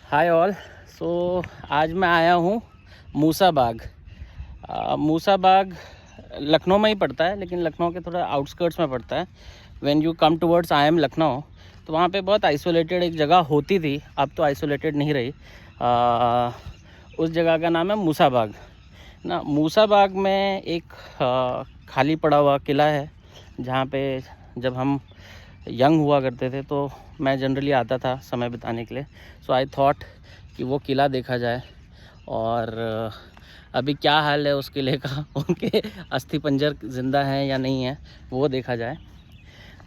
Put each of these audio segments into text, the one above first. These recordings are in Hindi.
Hi all. सो आज मैं आया हूँ मूसा बाग। मूसा बाग लखनऊ में ही पड़ता है, लेकिन लखनऊ के थोड़ा आउटस्कर्ट्स में पड़ता है। When you come towards I am Lucknow, तो वहाँ पे बहुत आइसोलेटेड एक जगह होती थी, अब तो आइसोलेटेड नहीं रही। उस जगह का नाम है मूसा बाग ना। मूसा बाग में एक खाली पड़ा हुआ किला है, जहाँ पे जब हम यंग हुआ करते थे तो मैं जनरली आता था समय बिताने के लिए। सो आई थॉट कि वो किला देखा जाए, और अभी क्या हाल है उस किले का, उनके अस्थि पंजर ज़िंदा हैं या नहीं है, वो देखा जाए।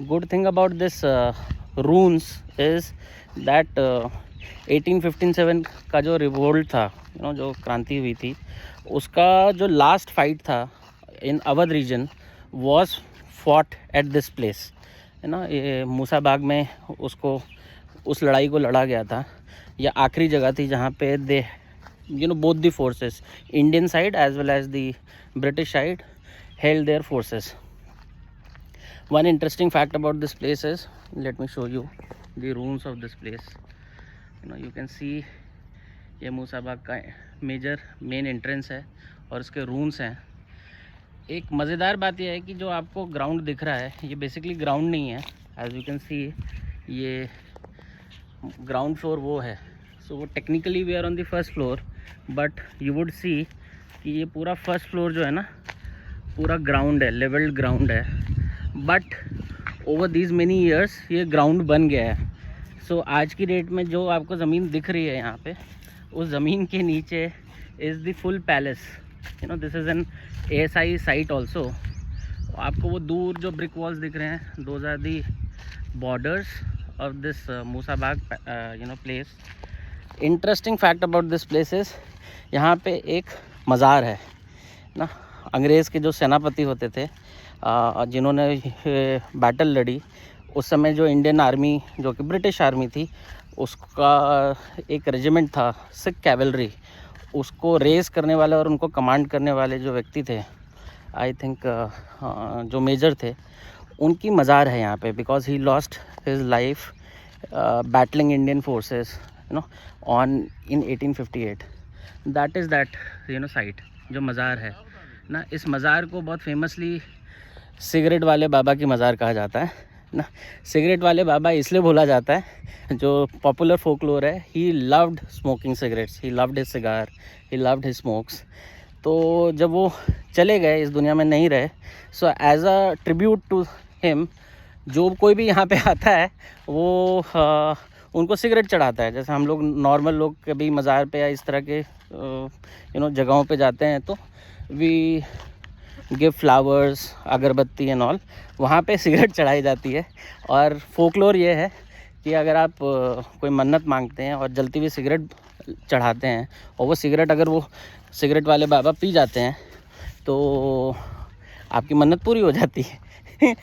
Good thing about this रून्स is that 1857 का जो रिवोल्ट था, जो क्रांति हुई थी, उसका जो लास्ट फाइट था in Awadh region was fought at this place, है ना। ये मूसा बाग में उसको उस लड़ाई को लड़ा गया था। यह आखिरी जगह थी जहाँ पे they both the forces, Indian side as well as the British side, held their forces. One interesting fact about this place is, let me show you the ruins of this place. You can see ये मूसा बाग का मेन एंट्रेंस है और उसके रूम्स हैं। एक मज़ेदार बात यह है कि जो आपको ग्राउंड दिख रहा है, ये बेसिकली ग्राउंड नहीं है। एज यू कैन सी, ये ग्राउंड फ्लोर वो है। सो वो technically we are on the first floor, but you would see कि ये पूरा फर्स्ट फ्लोर जो है ना, पूरा ग्राउंड है, लेवल्ड ग्राउंड है। But over these many years ये ग्राउंड बन गया है। सो आज की डेट में जो आपको ज़मीन दिख रही है यहाँ पे, उस ज़मीन के नीचे is the full palace. This is an ASI site also. आपको वो दूर जो ब्रिक वॉल्स दिख रहे हैं, those are the borders of this Musa Bagh place. Interesting fact about this place is, यहाँ पे एक मज़ार है ना। अंग्रेज़ के जो सेनापति होते थे, जिन्होंने बैटल लड़ी, उस समय जो इंडियन आर्मी, जो कि ब्रिटिश आर्मी थी, उसका एक रेजिमेंट था, सिख कैवलरी, उसको रेस करने वाले और उनको कमांड करने वाले जो व्यक्ति थे, आई थिंक जो मेजर थे, उनकी मज़ार है यहाँ पे, because he lost his life battling Indian forces on in 1858। That is that site, जो मज़ार है ना। इस मज़ार को बहुत फेमसली सिगरेट वाले बाबा की मज़ार कहा जाता है ना। सिगरेट वाले बाबा इसलिए बोला जाता है, जो पॉपुलर फोकलोर है, he loved smoking cigarettes, he loved his cigar, he loved his smokes. तो जब वो चले गए, इस दुनिया में नहीं रहे, so as a tribute to him, जो कोई भी यहाँ पे आता है वो उनको सिगरेट चढ़ाता है। जैसे हम लोग नॉर्मल लोग कभी मज़ार पे या इस तरह के जगहों पे जाते हैं तो वी गिव फ्लावर्स, अगरबत्ती एंड ऑल, वहाँ पे सिगरेट चढ़ाई जाती है। और फोकलोर ये है कि अगर आप कोई मन्नत मांगते हैं और जलती हुई सिगरेट चढ़ाते हैं, और वो सिगरेट अगर वो सिगरेट वाले बाबा पी जाते हैं, तो आपकी मन्नत पूरी हो जाती है।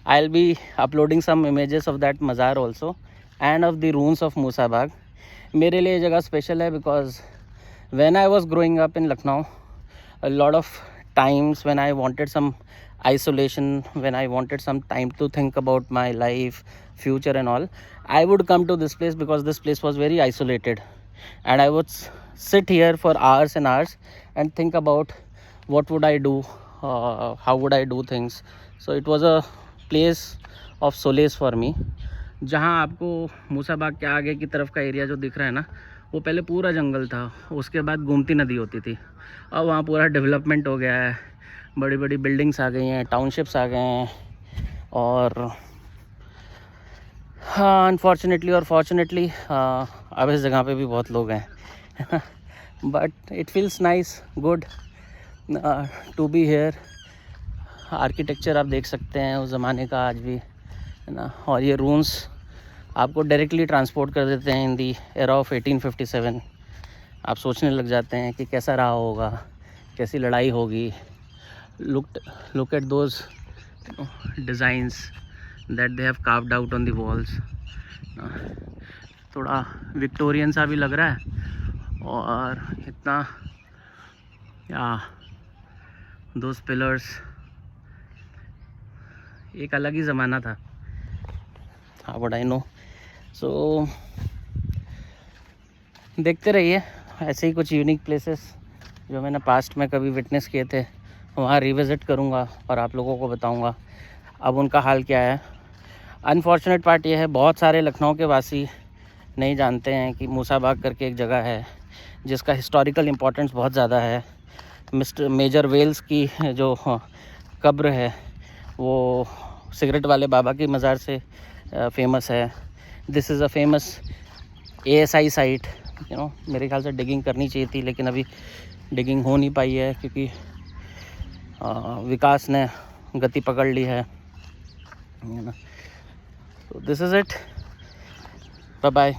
I will be uploading some images of that मज़ार also end of the ruins of Musa Bagh. मेरे लिए जगह स्पेशल है because when I was growing up in Lucknow, a lot of times when I wanted some isolation, when I wanted some time to think about my life, future and all, I would come to this place because this place was very isolated, and I would sit here for hours and hours and think about what would I do, how would I do things. So it was a place of solace for me. जहाँ आपको मूसा बाग के आगे की तरफ का एरिया जो दिख रहा है ना, वो पहले पूरा जंगल था, उसके बाद गोमती नदी होती थी। अब वहाँ पूरा डेवलपमेंट हो गया है, बड़ी बड़ी बिल्डिंग्स आ गई हैं, टाउनशिप्स आ गए हैं, और हाँ, अनफॉर्चुनेटली और फॉर्चुनेटली अब इस जगह पे भी बहुत लोग हैं। But it feels nice, good to be here. Architecture आप देख सकते हैं उस ज़माने का आज भी, है ना। और ये रूम्स आपको डायरेक्टली ट्रांसपोर्ट कर देते हैं इन दी एरा ऑफ 1857। आप सोचने लग जाते हैं कि कैसा रहा होगा, कैसी लड़ाई होगी। Look at those designs that they have carved out on the walls. थोड़ा विक्टोरियन सा भी लग रहा है, और इतना या दोज पिलर्स, एक अलग ही ज़माना था। How would I know. So देखते रहिए ऐसे ही कुछ यूनिक प्लेसेस जो मैंने पास्ट में कभी विटनेस किए थे, वहाँ रिविज़िट करूँगा और आप लोगों को बताऊँगा अब उनका हाल क्या है। अनफॉर्चुनेट पार्ट ये है, बहुत सारे लखनऊ के वासी नहीं जानते हैं कि मूसा बाग करके एक जगह है जिसका हिस्टोरिकल इम्पोर्टेंस बहुत ज़्यादा है। मिस्टर मेजर वेल्स की जो कब्र है वो सिगरेट वाले बाबा की मज़ार से फेमस है। This is a famous ASI site, मेरे ख्याल से डिगिंग करनी चाहिए थी, लेकिन अभी डिगिंग हो नहीं पाई है क्योंकि विकास ने गति पकड़ ली है ना। तो this is it, bye bye.